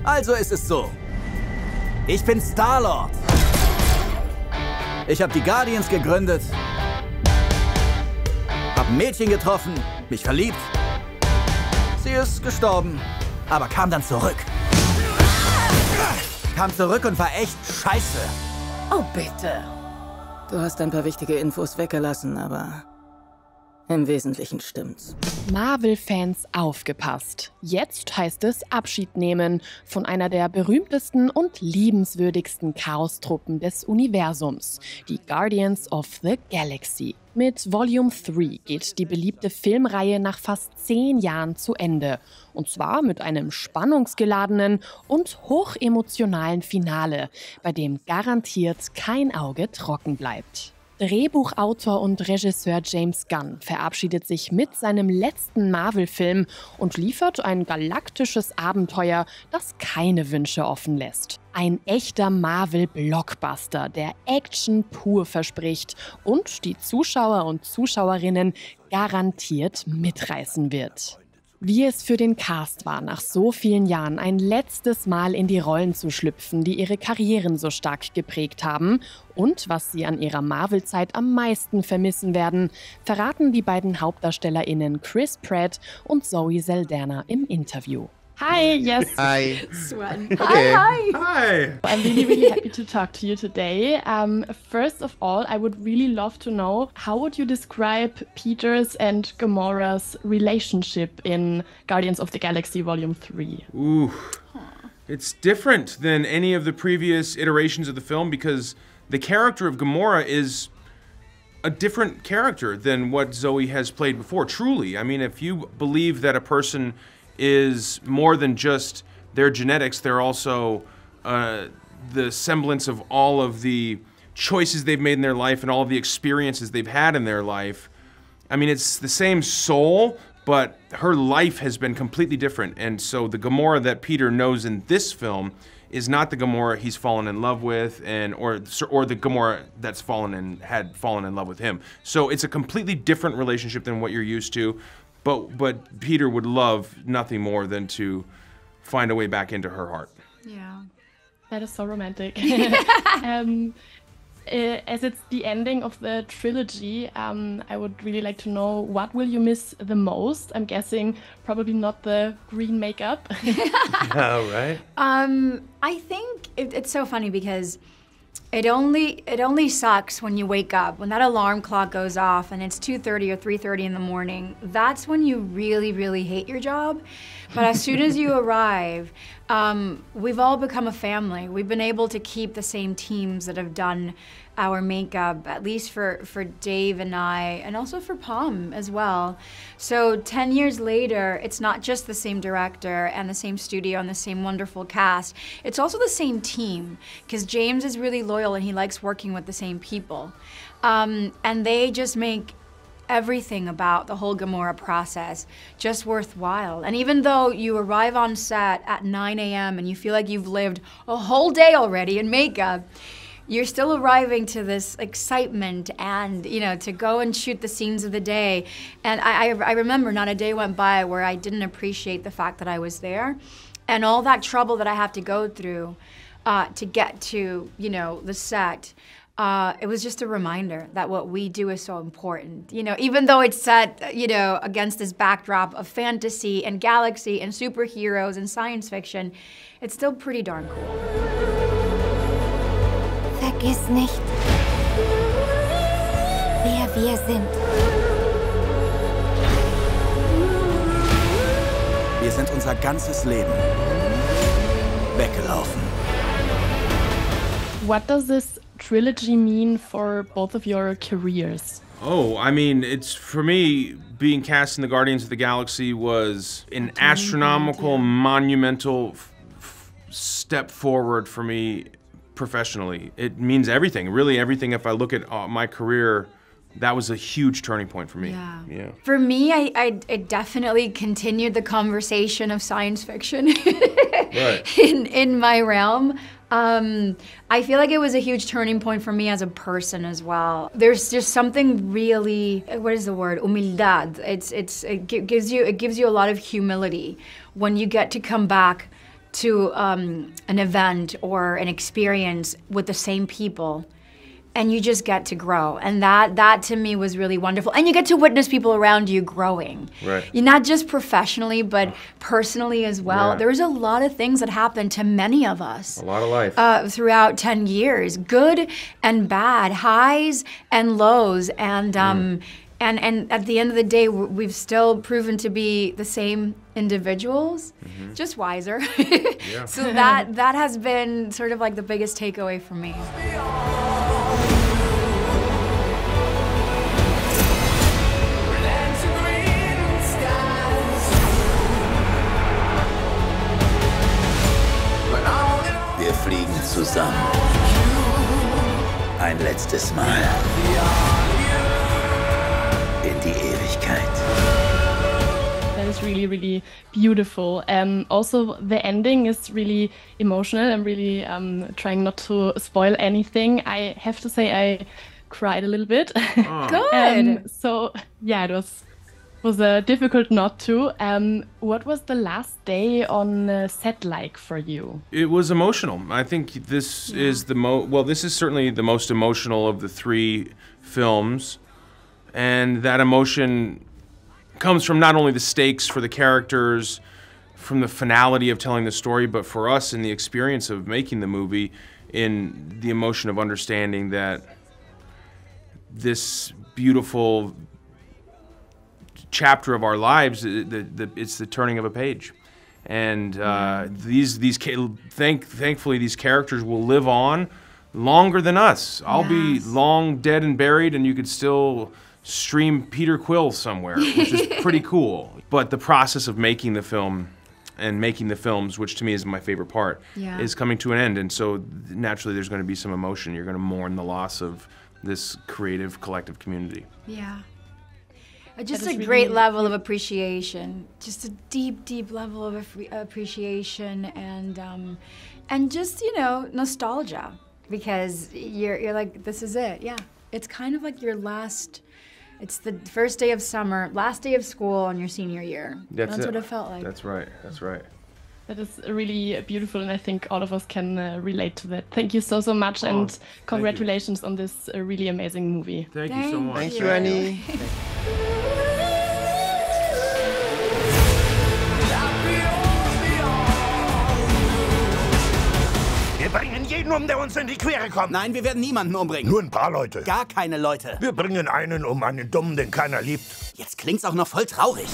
Also ist es so. Ich bin Star-Lord. Ich habe die Guardians gegründet, hab ein Mädchen getroffen, mich verliebt. Sie ist gestorben, aber kam dann zurück. Kam zurück und war echt scheiße. Oh, bitte. Du hast ein paar wichtige Infos weggelassen, aber im Wesentlichen stimmt's. Marvel-Fans aufgepasst. Jetzt heißt es Abschied nehmen von einer der berühmtesten und liebenswürdigsten Chaostruppen des Universums, die Guardians of the Galaxy. Mit Volume 3 geht die beliebte Filmreihe nach fast 10 Jahren zu Ende. Und zwar mit einem spannungsgeladenen und hochemotionalen Finale, bei dem garantiert kein Auge trocken bleibt. Drehbuchautor und Regisseur James Gunn verabschiedet sich mit seinem letzten Marvel-Film und liefert ein galaktisches Abenteuer, das keine Wünsche offen lässt. Ein echter Marvel-Blockbuster, der Action pur verspricht und die Zuschauer und Zuschauerinnen garantiert mitreißen wird. Wie es für den Cast war, nach so vielen Jahren ein letztes Mal in die Rollen zu schlüpfen, die ihre Karrieren so stark geprägt haben und was sie an ihrer Marvel-Zeit am meisten vermissen werden, verraten die beiden HauptdarstellerInnen Chris Pratt und Zoe Saldaña im Interview. Hi, yes. Hi. Swan. Okay. Hi. I'm really happy to talk to you today. First of all, I would really love to know, how would you describe Peter's and Gamora's relationship in Guardians of the Galaxy Volume 3? Ooh. It's different than any of the previous iterations of the film because the character of Gamora is a different character than what Zoe has played before, truly. I mean, if you believe that a person is more than just their genetics, they're also the semblance of all of the choices they've made in their life and all of the experiences they've had in their life. I mean, it's the same soul, but her life has been completely different. And so the Gamora that Peter knows in this film is not the Gamora he's fallen in love with, or the Gamora that's had fallen in love with him. So it's a completely different relationship than what you're used to. But Peter would love nothing more than to find a way back into her heart. Yeah, that is so romantic. As it's the ending of the trilogy, I would really like to know, what will you miss the most? I'm guessing probably not the green makeup. Oh, right. I think it's so funny because it only sucks when you wake up, when that alarm clock goes off and it's 2:30 or 3:30 in the morning. That's when you really, really hate your job. But as soon as you arrive, we've all become a family. We've been able to keep the same teams that have done our makeup, at least for Dave and I, and also for Palm as well. So 10 years later, it's not just the same director and the same studio and the same wonderful cast. It's also the same team, because James is really loyal and he likes working with the same people. And they just make everything about the whole Gamora process just worthwhile. And even though you arrive on set at 9 a.m. and you feel like you've lived a whole day already in makeup, you're still arriving to this excitement and, you know, to go and shoot the scenes of the day. And I remember not a day went by where I didn't appreciate the fact that I was there and all that trouble that I have to go through to get to, you know, the set. It was just a reminder that what we do is so important. You know, even though it's set, you know, against this backdrop of fantasy and galaxy and superheroes and science fiction, it's still pretty darn cool. Vergiss nicht, wer wir sind. Wir sind unser ganzes Leben weggelaufen. What does this trilogy mean for both of your careers? Oh, I mean, it's, for me, being cast in the Guardians of the Galaxy was an astronomical, monumental step forward for me professionally. It means everything, really everything. If I look at my career, that was a huge turning point for me. Yeah. For me, I definitely continued the conversation of science fiction Right. in my realm. I feel like it was a huge turning point for me as a person as well. There's just something really, what is the word? Humildad. It gives you a lot of humility when you get to come back to an event or an experience with the same people, and you just get to grow. And that to me was really wonderful. And you get to witness people around you growing. Right. You're not just professionally, but personally as well. Yeah. There's a lot of things that happen to many of us. A lot of life. Throughout 10 years, good and bad, highs and lows. And at the end of the day, we've still proven to be the same individuals, just wiser. Yeah. So that has been sort of like the biggest takeaway for me. Wir fliegen zusammen. Ein letztes Mal. In die Ewigkeit. That is really, really beautiful. Also, the ending is really emotional. I'm really trying not to spoil anything. I have to say I cried a little bit. Good. So, yeah, it was difficult not to. What was the last day on set like for you? It was emotional. I think this is this is certainly the most emotional of the 3 films. And that emotion comes from not only the stakes for the characters, from the finality of telling the story, but for us in the experience of making the movie, in the emotion of understanding that this beautiful chapter of our lives, it's the turning of a page. And thankfully these characters will live on longer than us. I'll be long dead and buried, and you could still stream Peter Quill somewhere, which is pretty cool. But the process of making the film and making the films, which to me is my favorite part, is coming to an end. And so naturally there's going to be some emotion. You're going to mourn the loss of this creative collective community. Yeah. Just a great level of appreciation. Just a deep, deep level of appreciation and just, you know, nostalgia. Because you're like, this is it, yeah. It's kind of like your last, it's the first day of summer, last day of school on your senior year. That's what it felt like. That's right, that's right. That is really beautiful, and I think all of us can relate to that. Thank you so much, and congratulations on this really amazing movie. Thank you so much. Thank you, Annie. Wir bringen jeden um, der uns in die Quere kommt. Nein, wir werden niemanden umbringen. Nur ein paar Leute. Gar keine Leute. Wir bringen einen um, einen Dummen, den keiner liebt. Jetzt klingt's auch noch voll traurig.